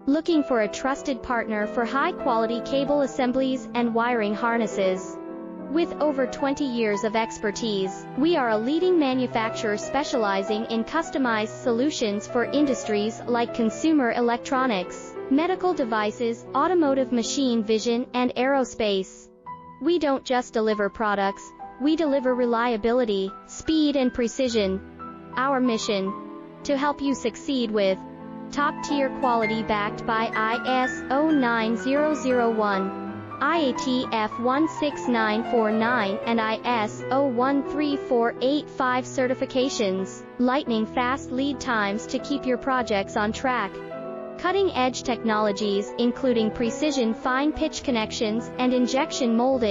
Looking for a trusted partner for high-quality cable assemblies and wiring harnesses? With over 20 years of expertise, we are a leading manufacturer specializing in customized solutions for industries like consumer electronics, medical devices, automotive machine vision, and aerospace. We don't just deliver products, we deliver reliability, speed, and precision. Our mission: to help you succeed with top-tier quality backed by ISO 9001, IATF 16949, and ISO 13485 certifications, lightning-fast lead times to keep your projects on track. Cutting-edge technologies including precision fine-pitch connections and injection molding.